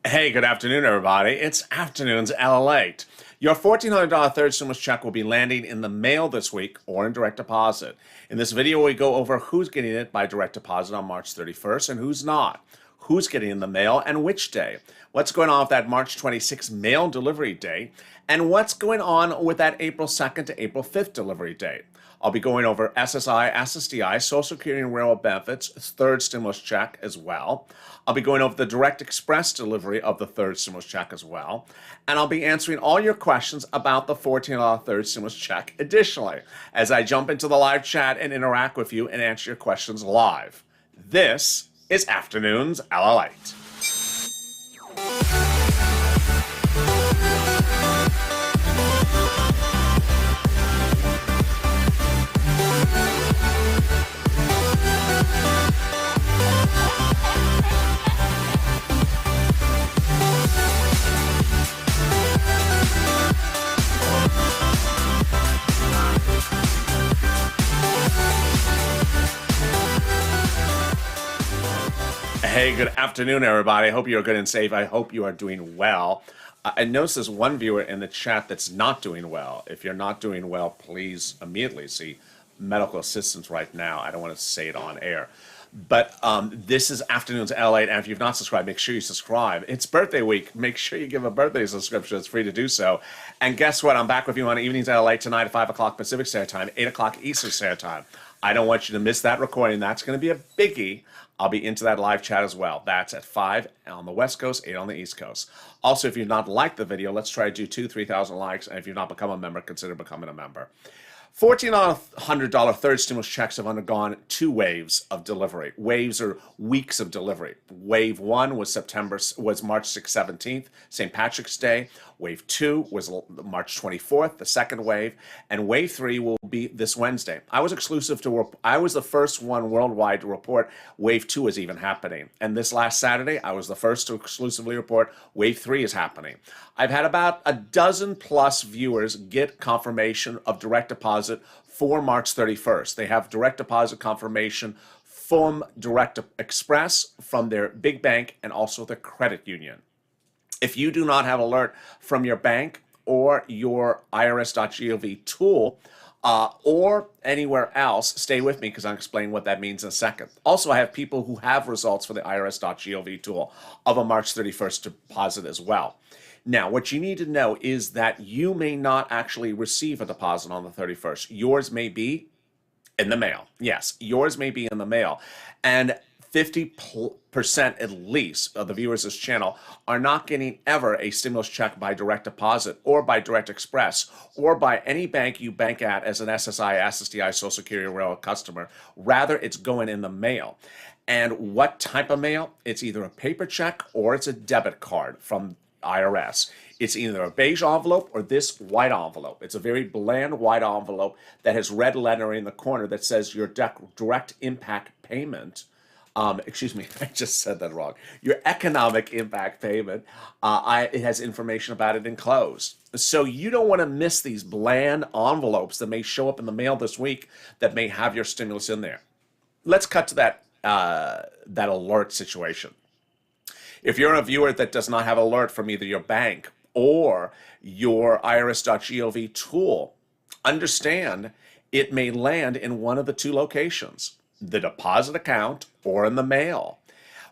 Hey, good afternoon, everybody. It's Afternoons LALATE. Your $1,400 third stimulus check will be landing in the mail this week or in direct deposit. In this video, we go over who's getting it by direct deposit on March 31st and who's not, who's getting in the mail and which day, what's going on with that March 26th mail delivery date, and what's going on with that April 2nd to April 5th delivery date. I'll be going over SSI, SSDI, Social Security and Railroad Benefits, third stimulus check as well. I'll be going over the direct express delivery of the third stimulus check as well. And I'll be answering all your questions about the $14 third stimulus check additionally, as I jump into the live chat and interact with you and answer your questions live. This is Afternoons LALATE. Hey, good afternoon, everybody. I hope you are good and safe. I hope you are doing well. I noticed there's one viewer in the chat that's not doing well. If you're not doing well, please immediately see medical assistance right now. I don't want to say it on air. But this is Afternoons LALATE, and if you've not subscribed, make sure you subscribe. It's birthday week. Make sure you give a birthday subscription. It's free to do so. And guess what? I'm back with you on Evenings LALATE tonight at 5 o'clock Pacific Standard Time, 8 o'clock Eastern Standard Time. I don't want you to miss that recording. That's going to be a biggie. I'll be into that live chat as well. That's at 5 on the West Coast, 8 on the East Coast. Also, if you've not liked the video, let's try to do 3,000 likes. And if you've not become a member, consider becoming a member. $1,400 third stimulus checks have undergone two waves of delivery. Waves are weeks of delivery. Wave 1 was March 6th, 17th, St. Patrick's Day. Wave 2 was March 24th, the second wave, and Wave 3 will be this Wednesday. I was the first one worldwide to report Wave 2 is even happening. And this last Saturday, I was the first to exclusively report Wave 3 is happening. I've had about a dozen plus viewers get confirmation of direct deposit for March 31st. They have direct deposit confirmation from Direct Express, from their big bank, and also the credit union. If you do not have alert from your bank or your irs.gov tool or anywhere else, stay with me because I'll explain what that means in a second. Also, I have people who have results for the irs.gov tool of a March 31st deposit as well. Now, what you need to know is that you may not actually receive a deposit on the 31st. Yours may be in the mail. Yes, yours may be in the mail. And 50% at least of the viewers of this channel are not getting ever a stimulus check by direct deposit or by direct express or by any bank you bank at as an SSI, SSDI, Social Security Railroad customer. Rather, it's going in the mail. And what type of mail? It's either a paper check or it's a debit card from IRS. It's either a beige envelope or this white envelope. It's a very bland white envelope that has red lettering in the corner that says your direct impact payment. Excuse me, I just said that wrong. Your economic impact payment, it has information about it enclosed. So you don't want to miss these bland envelopes that may show up in the mail this week that may have your stimulus in there. Let's cut to that alert situation. If you're a viewer that does not have alert from either your bank or your irs.gov tool, understand it may land in one of the two locations, the deposit account or in the mail.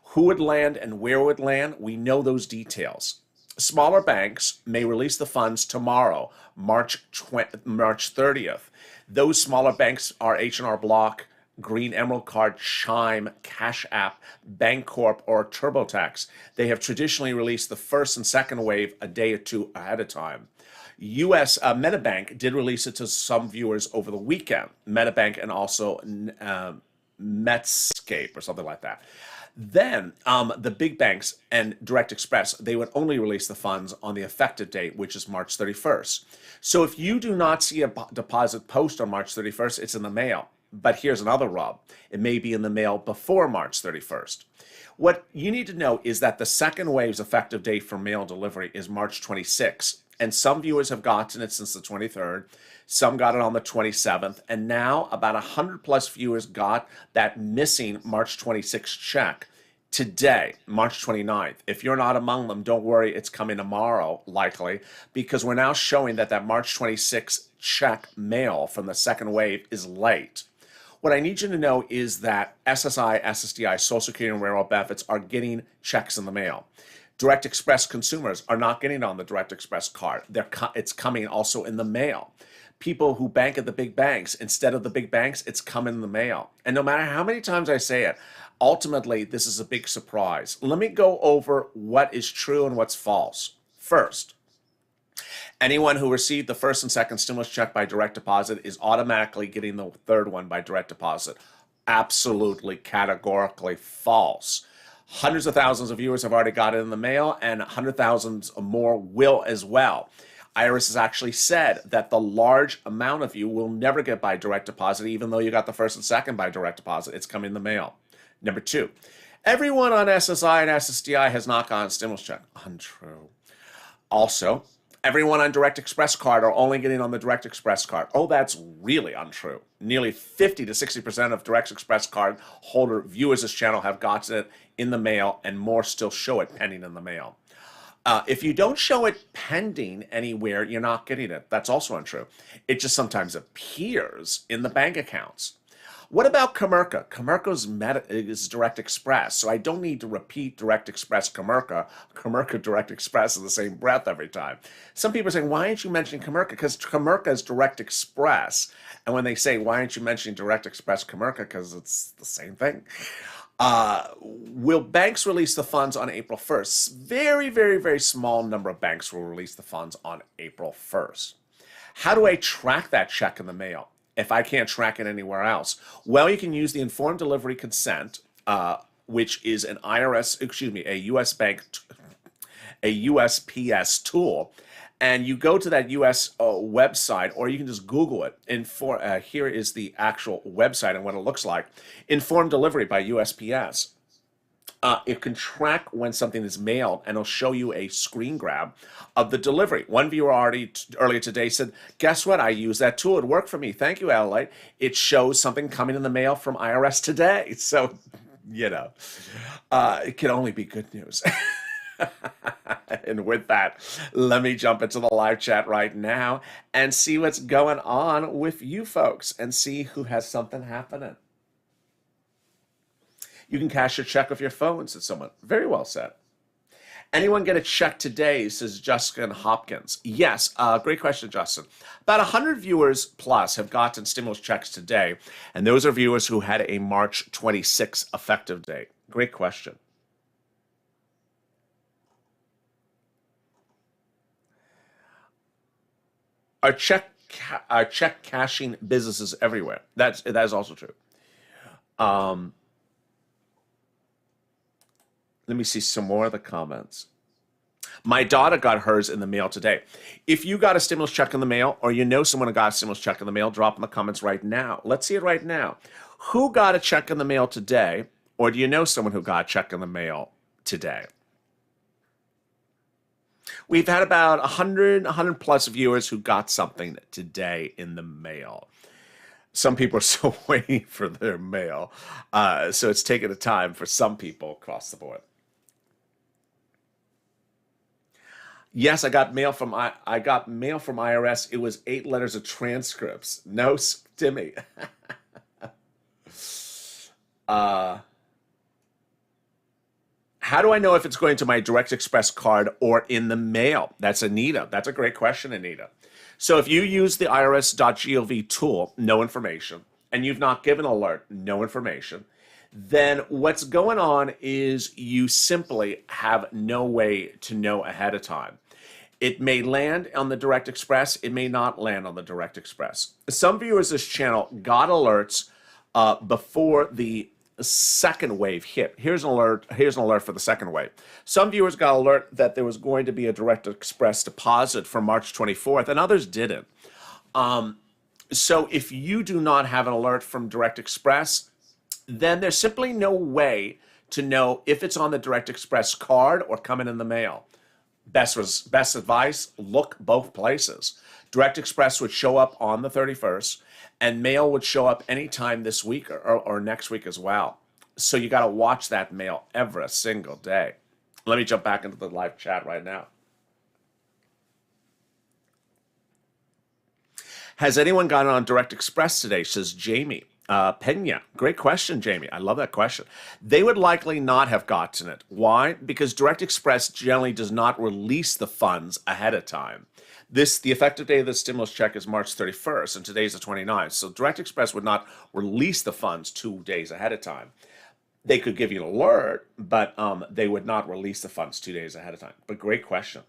Who would land and where would land, we know those details. Smaller banks may release the funds tomorrow, March 30th. Those smaller banks are H&R Block, Green Emerald Card, Chime, Cash App, Bancorp, or TurboTax. They have traditionally released the first and second wave a day or two ahead of time. U.S. Metabank did release it to some viewers over the weekend. Metabank and also Netscape or something like that. Then the big banks and Direct Express, they would only release the funds on the effective date, which is March 31st. So if you do not see a deposit post on March 31st, it's in the mail. But here's another rub. It may be in the mail before March 31st. What you need to know is that the second wave's effective date for mail delivery is March 26th. And some viewers have gotten it since the 23rd. Some got it on the 27th. And now about 100 plus viewers got that missing March 26th check today, March 29th. If you're not among them, don't worry, it's coming tomorrow, likely, because we're now showing that that March 26th check mail from the second wave is late. What I need you to know is that SSI, SSDI, Social Security, and Railroad benefits are getting checks in the mail. Direct Express consumers are not getting it on the Direct Express card. It's coming also in the mail. People who bank at the big banks, instead of the big banks, it's coming in the mail. And no matter how many times I say it, ultimately, this is a big surprise. Let me go over what is true and what's false. First, anyone who received the first and second stimulus check by direct deposit is automatically getting the third one by direct deposit. Absolutely, categorically false. Hundreds of thousands of viewers have already got it in the mail, and 100,000 more will as well. IRS has actually said that the large amount of you will never get by direct deposit, even though you got the first and second by direct deposit. It's coming in the mail. Number two, everyone on SSI and SSDI has not gotten a stimulus check. Untrue. Also, everyone on Direct Express card are only getting on the Direct Express card. Oh, that's really untrue. Nearly 50 to 60% of Direct Express card holder viewers this channel have gotten it in the mail, and more still show it pending in the mail. If you don't show it pending anywhere, you're not getting it. That's also untrue. It just sometimes appears in the bank accounts. What about Comerica? Comerica's is Direct Express, so I don't need to repeat Direct Express Comerica, Direct Express in the same breath every time. Some people are saying, why aren't you mentioning Comerica? Because Comerica is Direct Express. And when they say, why aren't you mentioning Direct Express Comerica? Because it's the same thing. Will banks release the funds on April 1st? Very, very, very small number of banks will release the funds on April 1st. How do I track that check in the mail if I can't track it anywhere else? Well, you can use the informed delivery consent, which is an a U.S. bank, a USPS tool. And you go to that U.S. website, or you can just Google it. Here is the actual website and what it looks like. Informed delivery by USPS. It can track when something is mailed, and it'll show you a screen grab of the delivery. One viewer earlier today said, guess what? I use that tool. It worked for me. Thank you, LALATE. It shows something coming in the mail from IRS today. So, it can only be good news. And with that, let me jump into the live chat right now and see what's going on with you folks and see who has something happening. You can cash your check with your phone, said someone. Very well said. Anyone get a check today, says Justin Hopkins. Yes, great question, Justin. About 100 viewers plus have gotten stimulus checks today, and those are viewers who had a March 26th effective date. Great question. Are check cashing businesses everywhere? That is also true. Let me see some more of the comments. My daughter got hers in the mail today. If you got a stimulus check in the mail, or you know someone who got a stimulus check in the mail, drop in the comments right now. Let's see it right now. Who got a check in the mail today, or do you know someone who got a check in the mail today? We've had about 100 plus viewers who got something today in the mail. Some people are still waiting for their mail, so it's taken a time for some people across the board. Yes, I got mail from IRS. It was 8 letters of transcripts. No stimmy. How do I know if it's going to my Direct Express card or in the mail? That's Anita. That's a great question, Anita. So if you use the irs.gov tool, no information, and you've not given alert, no information, then what's going on is you simply have no way to know ahead of time. It may land on the Direct Express. It may not land on the Direct Express. Some viewers of this channel got alerts before the second wave hit. Here's an alert for the second wave. Some viewers got alert that there was going to be a Direct Express deposit for March 24th, and others didn't. So if you do not have an alert from Direct Express, then there's simply no way to know if it's on the Direct Express card or coming in the mail. Best advice, look both places. Direct Express would show up on the 31st, and mail would show up anytime this week or next week as well. So you got to watch that mail every single day. Let me jump back into the live chat right now. Has anyone gone on Direct Express today, says Jamie. Pena, great question, Jamie. I love that question. They would likely not have gotten it. Why? Because Direct Express generally does not release the funds ahead of time. The effective date of the stimulus check is March 31st, and today's the 29th. So Direct Express would not release the funds 2 days ahead of time. They could give you an alert, but they would not release the funds 2 days ahead of time. But great question.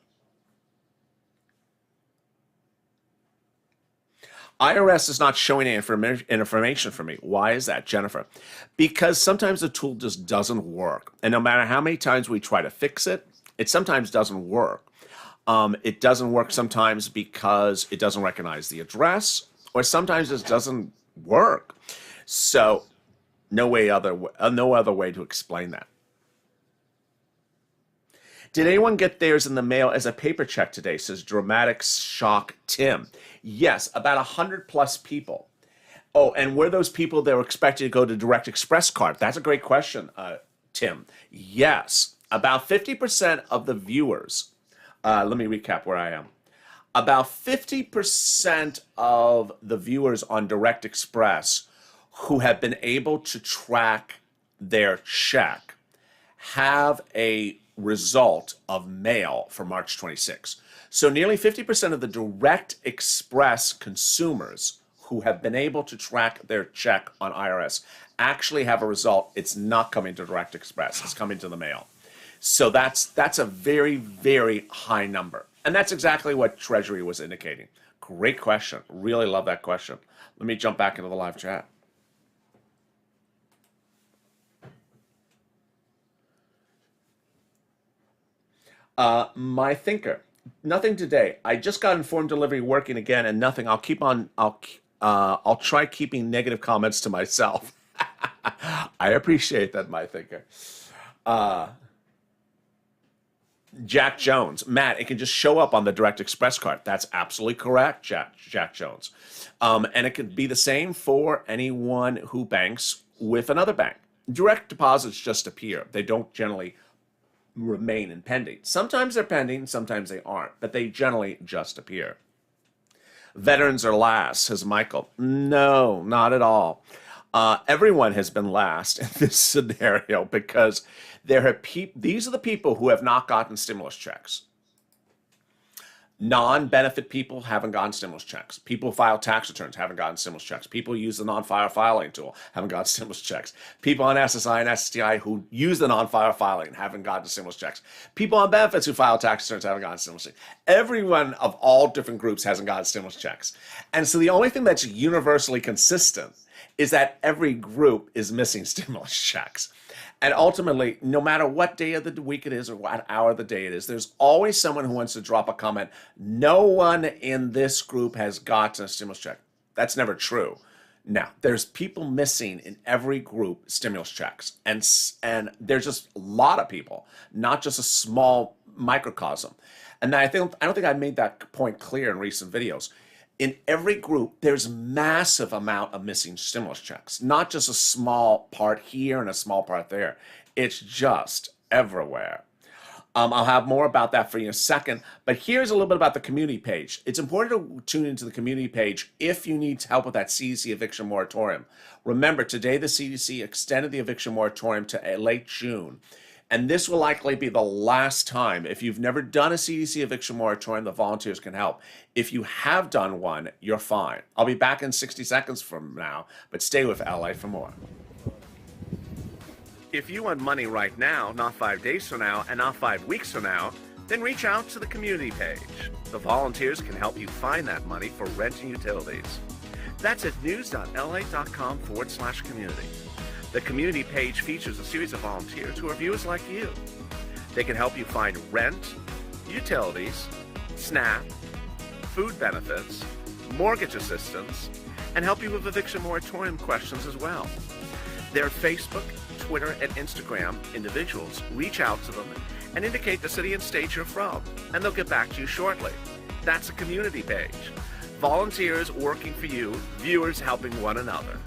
IRS is not showing any information for me. Why is that, Jennifer? Because sometimes the tool just doesn't work. And no matter how many times we try to fix it, it sometimes doesn't work. It doesn't work sometimes because it doesn't recognize the address, or sometimes it doesn't work. So no other way to explain that. Did anyone get theirs in the mail as a paper check today, says Dramatic Shock Tim. Yes, about 100 plus people. Oh, and were those people that were expected to go to Direct Express card? That's a great question, Tim. Yes, about 50% of the viewers, let me recap where I am. About 50% of the viewers on Direct Express who have been able to track their check have a result of mail for March 26. So nearly 50% of the Direct Express consumers who have been able to track their check on IRS actually have a result. It's not coming to Direct Express. It's coming to the mail. So that's a very, very high number. And that's exactly what Treasury was indicating. Great question. Really love that question. Let me jump back into the live chat. My thinker, nothing today. I just got informed delivery working again, and nothing. I'll try keeping negative comments to myself. I appreciate that, my thinker. Jack Jones, Matt, it can just show up on the Direct Express card. That's absolutely correct, Jack Jones. And it could be the same for anyone who banks with another bank. Direct deposits just appear. They don't generally remain in pending. Sometimes they're pending, sometimes they aren't, but they generally just appear. Veterans are last, says Michael. No, not at all. Everyone has been last in this scenario because these are the people who have not gotten stimulus checks. Non-benefit people haven't gotten stimulus checks. People who file tax returns haven't gotten stimulus checks. People who use the non-file filing tool haven't gotten stimulus checks. People on SSI and SSDI who use the non-file filing haven't gotten stimulus checks. People on benefits who file tax returns haven't gotten stimulus checks. Everyone of all different groups hasn't gotten stimulus checks. And so the only thing that's universally consistent is that every group is missing stimulus checks. And ultimately, no matter what day of the week it is or what hour of the day it is, there's always someone who wants to drop a comment. No one in this group has gotten a stimulus check. That's never true. Now, there's people missing in every group stimulus checks. And there's just a lot of people, not just a small microcosm. And I don't think I made that point clear in recent videos. In every group, there's massive amount of missing stimulus checks, not just a small part here and a small part there. It's just everywhere. I'll have more about that for you in a second, but here's a little bit about the community page. It's important to tune into the community page if you need help with that CDC eviction moratorium. Remember, today the CDC extended the eviction moratorium to late June. And this will likely be the last time. If you've never done a CDC eviction moratorium, the volunteers can help. If you have done one, you're fine. I'll be back in 60 seconds from now, but stay with LA for more. If you want money right now, not 5 days from now, and not 5 weeks from now, then reach out to the community page. The volunteers can help you find that money for rent and utilities. That's at news.la.com/community. The community page features a series of volunteers who are viewers like you. They can help you find rent, utilities, SNAP, food benefits, mortgage assistance, and help you with eviction moratorium questions as well. Their Facebook, Twitter, and Instagram individuals reach out to them and indicate the city and state you're from, and they'll get back to you shortly. That's a community page. Volunteers working for you, viewers helping one another.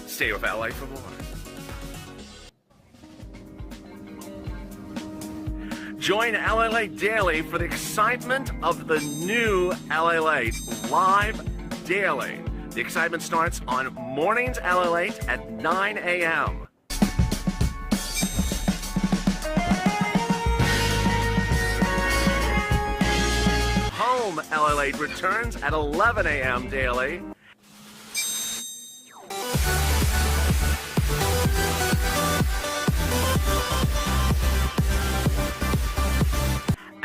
Stay with LA for more. Join LALATE Daily for the excitement of the new LALATE live daily. The excitement starts on Mornings LALATE at 9 a.m. Home LALATE returns at 11 a.m. daily.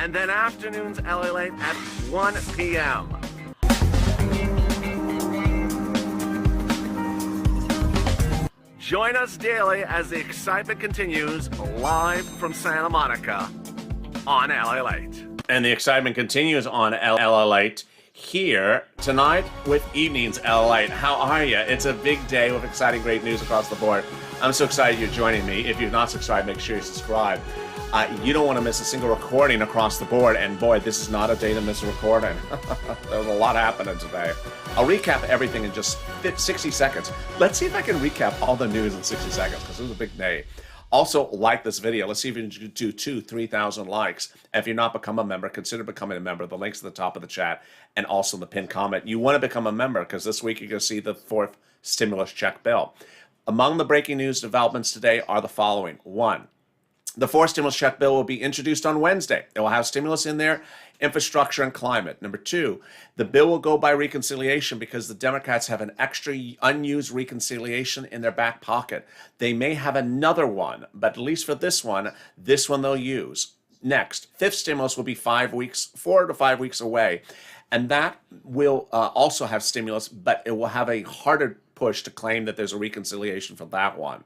And then afternoons LALATE at 1 p.m. Join us daily as the excitement continues live from Santa Monica on LALATE. And the excitement continues on LALATE here tonight with Evenings LALATE. How are you? It's a big day with exciting, great news across the board. I'm so excited you're joining me. If you're not subscribed, make sure you subscribe. You don't want to miss a single recording across the board, and boy, this is not a day to miss a recording. There's a lot happening today. I'll recap everything in just 60 seconds. Let's see if I can recap all the news in 60 seconds, because it was a big day. Also, like this video. Let's see if you can do 3,000 likes. If you're not become a member, consider becoming a member. The link's at the top of the chat and also in the pinned comment. You want to become a member because this week you're going to see the 4th stimulus check bill. Among the breaking news developments today are the following. 1. The 4th stimulus check bill will be introduced on Wednesday. It will have stimulus in there, infrastructure, and climate. Number 2, the bill will go by reconciliation because the Democrats have an extra unused reconciliation in their back pocket. They may have another one, but at least for this one they'll use. Next, 5th stimulus will be 4 to 5 weeks away. And that will also have stimulus, but it will have a harder push to claim that there's a reconciliation for that one.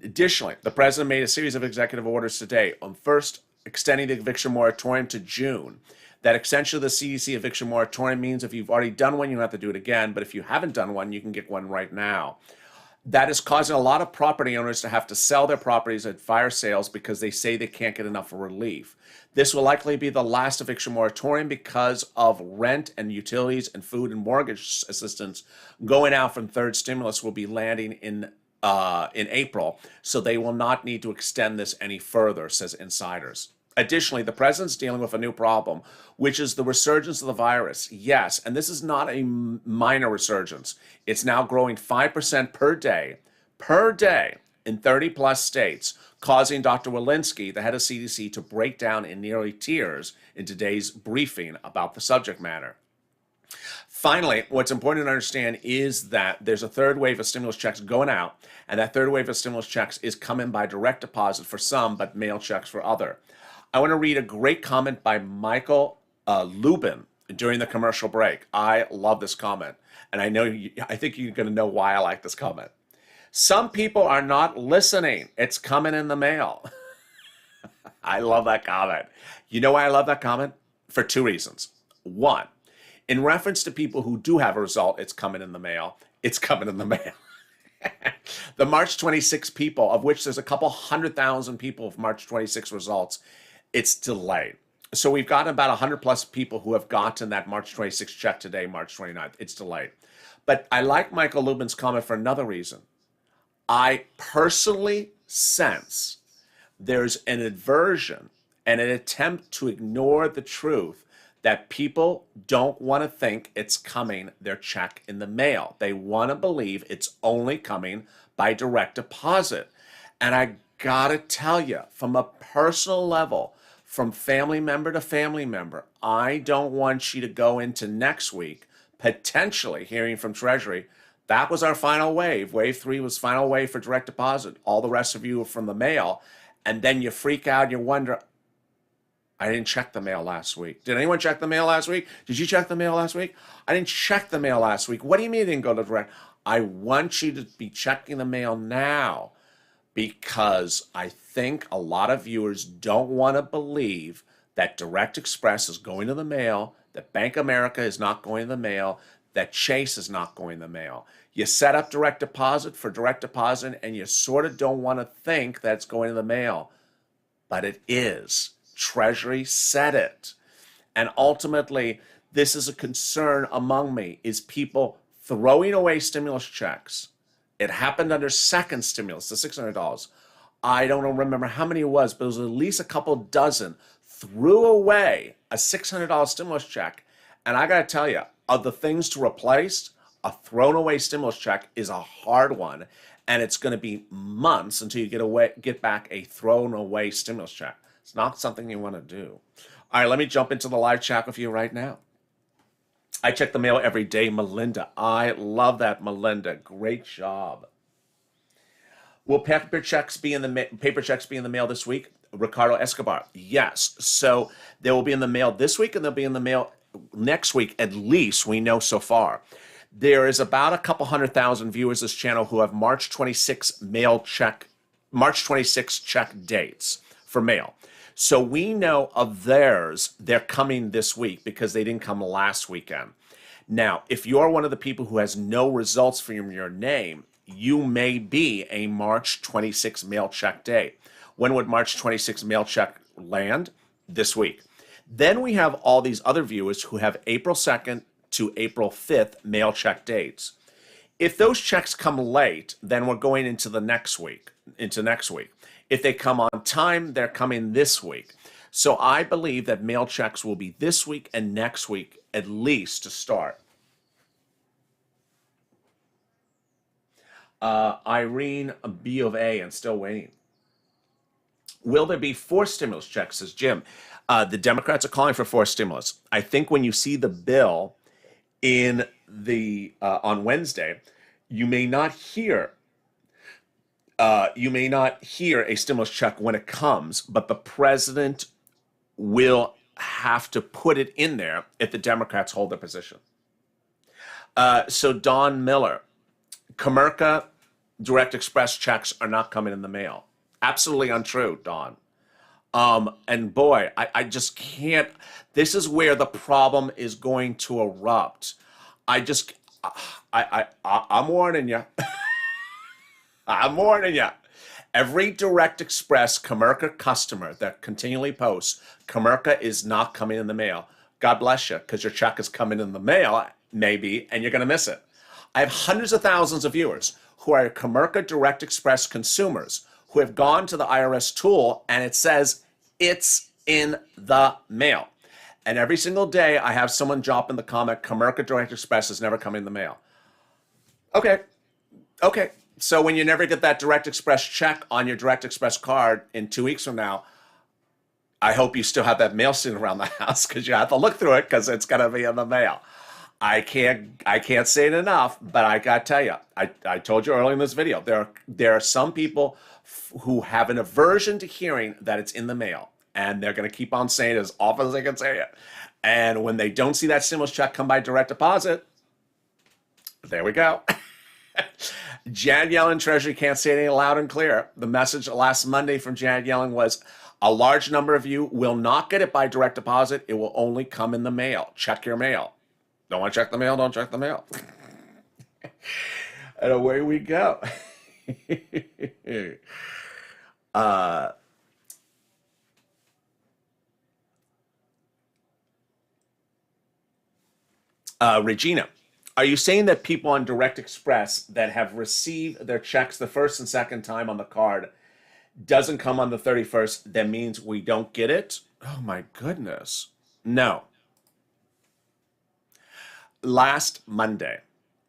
Additionally, the president made a series of executive orders today on first extending the eviction moratorium to June. That extension of the CDC eviction moratorium means if you've already done one, you don't have to do it again. But if you haven't done one, you can get one right now. That is causing a lot of property owners to have to sell their properties at fire sales because they say they can't get enough relief. This will likely be the last eviction moratorium because of rent and utilities and food and mortgage assistance going out from third stimulus will be landing in April, so they will not need to extend this any further, says insiders. Additionally, the president's dealing with a new problem, which is the resurgence of the virus. Yes, and this is not a minor resurgence. It's now growing 5% per day in 30-plus states, causing Dr. Walensky, the head of CDC, to break down in nearly tears in today's briefing about the subject matter. Finally, what's important to understand is that there's a third wave of stimulus checks going out, and that third wave of stimulus checks is coming by direct deposit for some, but mail checks for other. I want to read a great comment by Michael Lubin during the commercial break. I love this comment, and I think you're going to know why I like this comment. Some people are not listening. It's coming in the mail. I love that comment. You know why I love that comment? For 2 reasons. 1, in reference to people who do have a result, it's coming in the mail. It's coming in the mail. The March 26 people, of which there's a couple 100,000 people of March 26 results, it's delayed. So we've gotten about 100 plus people who have gotten that March 26 check today, March 29th. It's delayed. But I like Michael Lubin's comment for another reason. I personally sense there's an aversion and an attempt to ignore the truth that people don't want to think it's coming their check in the mail. They want to believe it's only coming by direct deposit. And I gotta tell you, from a personal level, from family member to family member, I don't want you to go into next week potentially hearing from Treasury, that was our final wave. Wave 3 was final wave for direct deposit. All the rest of you are from the mail. And then you freak out and you wonder, I didn't check the mail last week. Did anyone check the mail last week? Did you check the mail last week? I didn't check the mail last week. What do you mean it didn't go to direct? I want you to be checking the mail now because I think a lot of viewers don't want to believe that Direct Express is going to the mail, that Bank of America is not going to the mail, that Chase is not going to the mail. You set up direct deposit for direct deposit and you sort of don't want to think that it's going to the mail, but it is. Treasury said it. And ultimately, this is a concern among me, is people throwing away stimulus checks. It happened under second stimulus, the $600. I don't remember how many it was, but it was at least a couple dozen threw away a $600 stimulus check. And I got to tell you, of the things to replace, a thrown away stimulus check is a hard one. And it's going to be months until you get back a thrown away stimulus check. It's not something you want to do. All right, let me jump into the live chat with you right now. I check the mail every day, Melinda. I love that, Melinda. Great job. Will paper checks be in the mail this week? Ricardo Escobar. Yes. So they will be in the mail this week, and they'll be in the mail next week, at least we know so far. There is about a couple 100,000 viewers this channel who have March 26 check dates for mail. So we know of theirs, they're coming this week because they didn't come last weekend. Now, if you're one of the people who has no results from your name, you may be a March 26 mail check date. When would March 26 mail check land? This week. Then we have all these other viewers who have April 2nd to April 5th mail check dates. If those checks come late, then we're going into next week. If they come on time, they're coming this week. So I believe that mail checks will be this week and next week, at least to start. Irene, B of A, and still waiting. Will there be 4 stimulus checks, says Jim. The Democrats are calling for 4 stimulus. I think when you see the bill in on Wednesday, you may not hear a stimulus check when it comes, but the president will have to put it in there if the Democrats hold their position. So Don Miller, Comerica Direct Express checks are not coming in the mail. Absolutely untrue, Don. And boy, I just can't. This is where the problem is going to erupt. I'm warning you. I'm warning you. Every Direct Express Comerica customer that continually posts, Comerica is not coming in the mail. God bless you, because your check is coming in the mail, maybe, and you're going to miss it. I have hundreds of thousands of viewers who are Comerica Direct Express consumers who have gone to the IRS tool and it says it's in the mail. And every single day I have someone drop in the comment, Comerica Direct Express is never coming in the mail. Okay. So when you never get that Direct Express check on your Direct Express card in 2 weeks from now, I hope you still have that mail sitting around the house because you have to look through it because it's going to be in the mail. I can't say it enough, but I got to tell you, I told you earlier in this video, there are some people who have an aversion to hearing that it's in the mail, and they're going to keep on saying it as often as they can say it. And when they don't see that stimulus check come by direct deposit, there we go. Janet Yellen, Treasury can't say it any loud and clear. The message last Monday from Janet Yellen was, a large number of you will not get it by direct deposit. It will only come in the mail. Check your mail. Don't want to check the mail? Don't check the mail. And away we go. Regina, are you saying that people on Direct Express that have received their checks the first and second time on the card doesn't come on the 31st, that means we don't get it? Oh my goodness. No. Last Monday,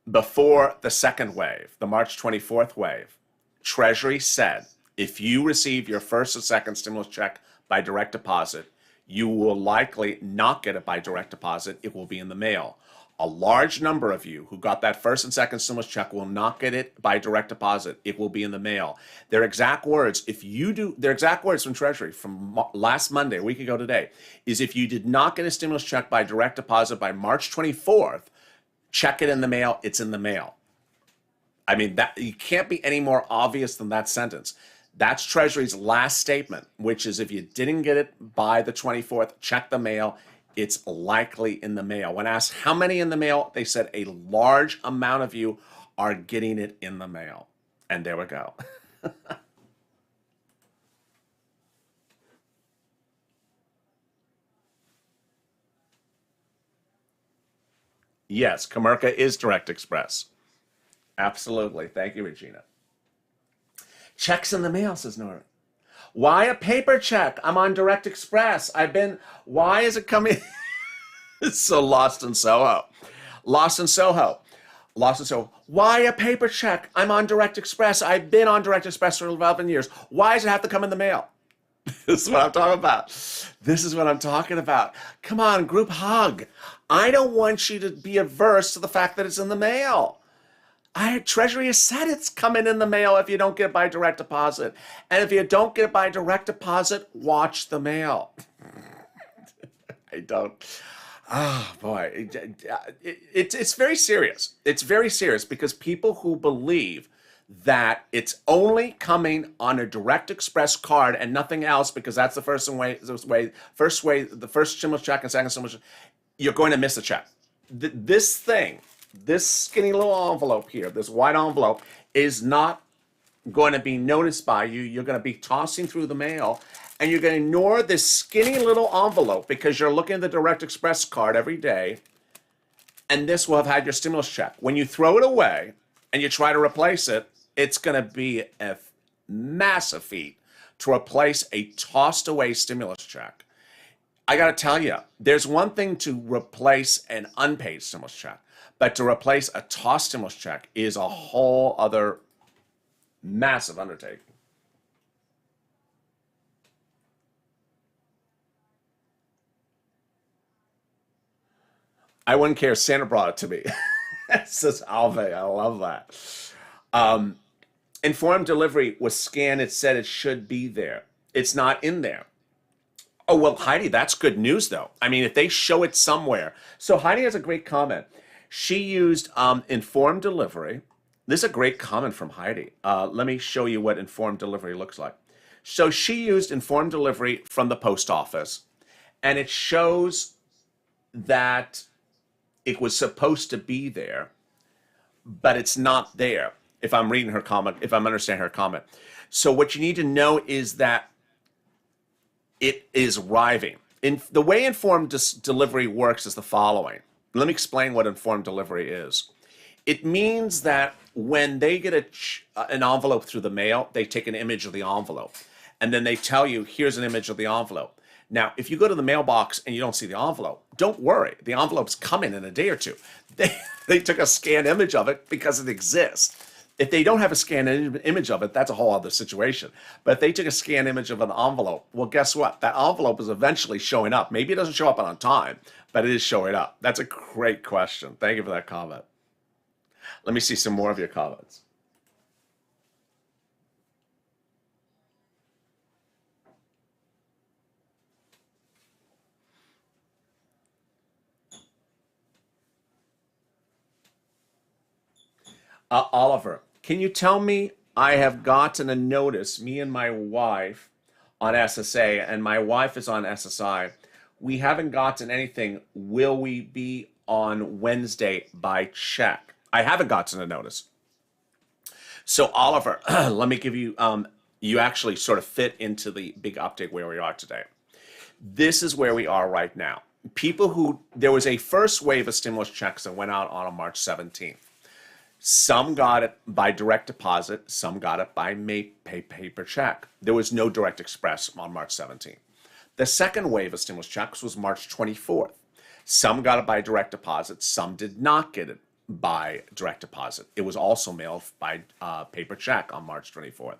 before the second wave, the March 24th wave, Treasury said, if you receive your first and second stimulus check by direct deposit, you will likely not get it by direct deposit. It will be in the mail. A large number of you who got that first and second stimulus check will not get it by direct deposit. It will be in the mail. Their exact words, their exact words from Treasury from last Monday, a week ago today, is if you did not get a stimulus check by direct deposit by March 24th, check it in the mail, it's in the mail. I mean, that you can't be any more obvious than that sentence. That's Treasury's last statement, which is if you didn't get it by the 24th, check the mail. It's likely in the mail. When asked how many in the mail, they said a large amount of you are getting it in the mail. And there we go. Yes, Comerica is Direct Express. Absolutely. Thank you, Regina. Checks in the mail, says Nora. Why a paper check? I'm on Direct Express. Why is it coming? It's so lost in Soho. Lost in Soho. Lost in Soho. Why a paper check? I'm on Direct Express. I've been on Direct Express for 11 years. Why does it have to come in the mail? This is what I'm talking about. This is what I'm talking about. Come on, group hug. I don't want you to be averse to the fact that it's in the mail. Treasury has said it's coming in the mail if you don't get it by direct deposit. And if you don't get it by direct deposit, watch the mail. I don't. Oh boy, it's very serious. It's very serious because people who believe that it's only coming on a Direct Express card and nothing else, because that's the first stimulus check and second stimulus check, you're going to miss a check. This thing, this skinny little envelope here, this white envelope, is not going to be noticed by you. You're going to be tossing through the mail, and you're going to ignore this skinny little envelope because you're looking at the Direct Express card every day, and this will have had your stimulus check. When you throw it away and you try to replace it, it's going to be a massive feat to replace a tossed away stimulus check. I got to tell you, there's one thing to replace an unpaid stimulus check, but to replace a tossed stimulus check is a whole other massive undertaking. I wouldn't care. Santa brought it to me. It says Alve. I love that. Informed delivery was scanned. It said it should be there. It's not in there. Oh, well, Heidi, that's good news, though. I mean, if they show it somewhere. So Heidi has a great comment. She used informed delivery. This is a great comment from Heidi. Let me show you what informed delivery looks like. So she used informed delivery from the post office, and it shows that it was supposed to be there, but it's not there. If I'm reading her comment, if I'm understanding her comment. So what you need to know is that it is arriving. The way informed delivery works is the following. Let me explain what informed delivery is. It means that when they get an envelope through the mail, they take an image of the envelope, and then they tell you, here's an image of the envelope. Now, if you go to the mailbox and you don't see the envelope, don't worry. The envelope's coming in a day or two. They took a scanned image of it because it exists. If they don't have a scanned image of it, that's a whole other situation. But if they took a scanned image of an envelope, well, guess what? That envelope is eventually showing up. Maybe it doesn't show up on time, but it is showing up. That's a great question. Thank you for that comment. Let me see some more of your comments. Oliver, can you tell me I have gotten a notice, me and my wife, on SSA, and my wife is on SSI. We haven't gotten anything. Will we be on Wednesday by check? I haven't gotten a notice. So Oliver, let me give you, you actually sort of fit into the big update where we are today. This is where we are right now. There was a first wave of stimulus checks that went out on March 17th. Some got it by direct deposit, some got it by paper check. There was no direct express on March 17th. The second wave of stimulus checks was March 24th. Some got it by direct deposit, some did not get it by direct deposit. It was also mailed by paper check on March 24th.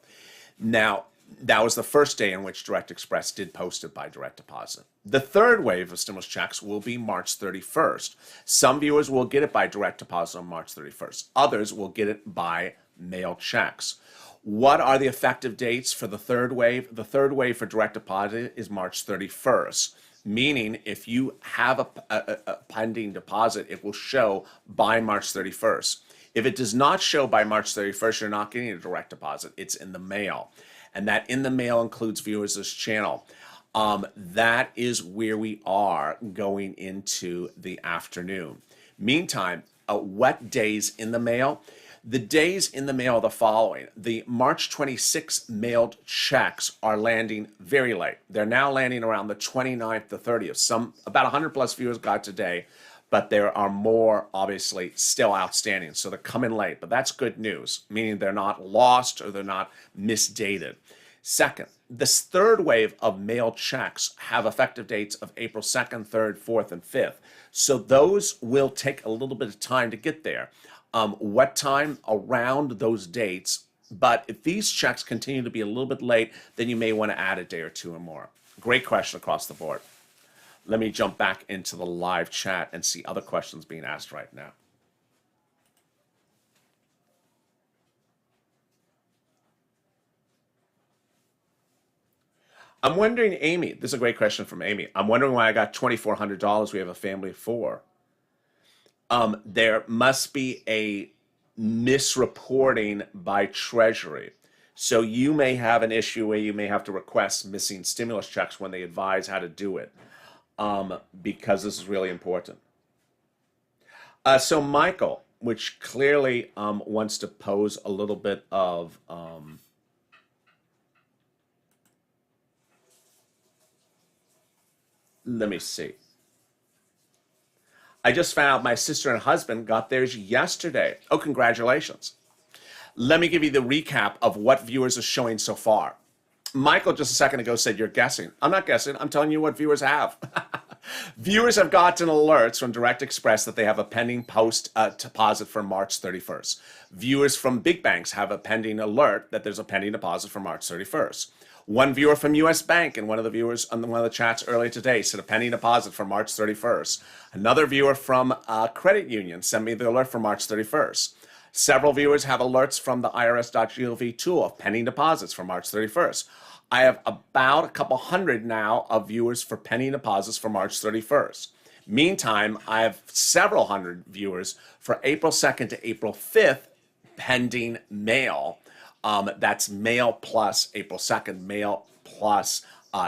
Now, that was the first day in which Direct Express did post it by direct deposit. The third wave of stimulus checks will be March 31st. Some viewers will get it by direct deposit on March 31st. Others will get it by mail checks. What are the effective dates for the third wave? The third wave for direct deposit is March 31st, meaning if you have a pending deposit, it will show by March 31st. If it does not show by March 31st, you're not getting a direct deposit. It's in the mail. And that in the mail includes viewers of this channel. That is where we are going into the afternoon. Meantime, what days in the mail? The days in the mail are the following. The March 26th mailed checks are landing very late. They're now landing around the 29th to 30th. About 100 plus viewers got today, but there are more obviously still outstanding. So they're coming late, but that's good news, meaning they're not lost or they're not misdated. Second, this third wave of mail checks have effective dates of April 2nd, 3rd, 4th, and 5th. So those will take a little bit of time to get there. What time around those dates? But if these checks continue to be a little bit late, then you may want to add a day or two or more. Great question across the board. Let me jump back into the live chat and see other questions being asked right now. I'm wondering, Amy, this is a great question from Amy. I'm wondering why I got $2,400. We have a family of 4. There must be a misreporting by Treasury. So you may have an issue where you may have to request missing stimulus checks when they advise how to do it, because this is really important. So Michael, which clearly wants to pose a little bit of let me see. I just found out my sister and husband got theirs yesterday. Oh, congratulations. Let me give you the recap of what viewers are showing so far. Michael just a second ago said you're guessing. I'm not guessing. I'm telling you what viewers have. Viewers have gotten alerts from Direct Express that they have a pending post deposit for March 31st. Viewers from big banks have a pending alert that there's a pending deposit for March 31st. One viewer from US Bank and one of the viewers on one of the chats earlier today said a pending deposit for March 31st. Another viewer from a credit union sent me the alert for March 31st. Several viewers have alerts from the irs.gov tool of pending deposits for March 31st. I have about a couple hundred now of viewers for pending deposits for March 31st. Meantime, I have several hundred viewers for April 2nd to April 5th pending mail. That's mail plus April 2nd, mail plus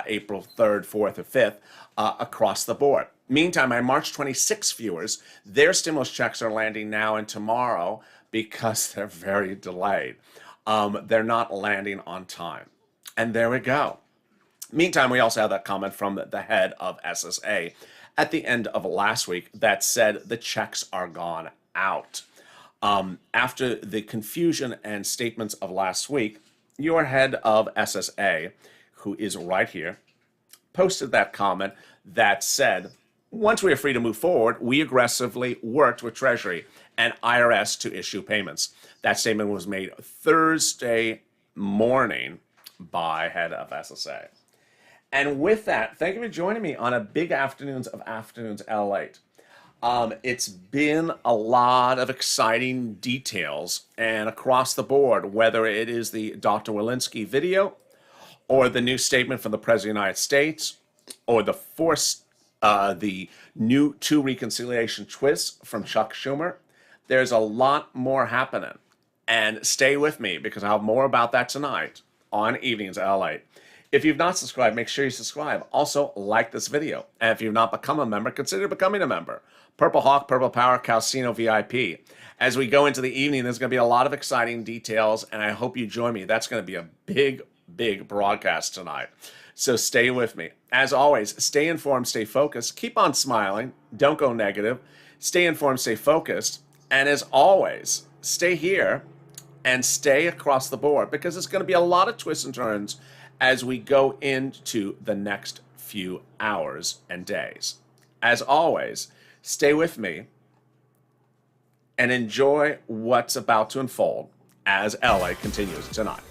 April 3rd, 4th, or 5th across the board. Meantime, my March 26 viewers, their stimulus checks are landing now and tomorrow because they're very delayed. They're not landing on time. And there we go. Meantime, we also have that comment from the head of SSA at the end of last week that said the checks are gone out. After the confusion and statements of last week, your head of SSA, who is right here, posted that comment that said, once we are free to move forward, we aggressively worked with Treasury and IRS to issue payments. That statement was made Thursday morning by head of SSA. And with that, thank you for joining me on a big Afternoons of Afternoons LALATE. It's been a lot of exciting details, and across the board, whether it is the Dr. Walensky video, or the new statement from the President of the United States, or the new 2 reconciliation twists from Chuck Schumer, there's a lot more happening. And stay with me, because I'll have more about that tonight on Evenings at LALATE. If you've not subscribed, make sure you subscribe. Also, like this video. And if you've not become a member, consider becoming a member. Purple Hawk, Purple Power, Calcino VIP. As we go into the evening, there's going to be a lot of exciting details, and I hope you join me. That's going to be a big, big broadcast tonight. So stay with me. As always, stay informed, stay focused. Keep on smiling. Don't go negative. Stay informed, stay focused. And as always, stay here and stay across the board, because it's going to be a lot of twists and turns as we go into the next few hours and days. As always, stay with me and enjoy what's about to unfold as LA continues tonight.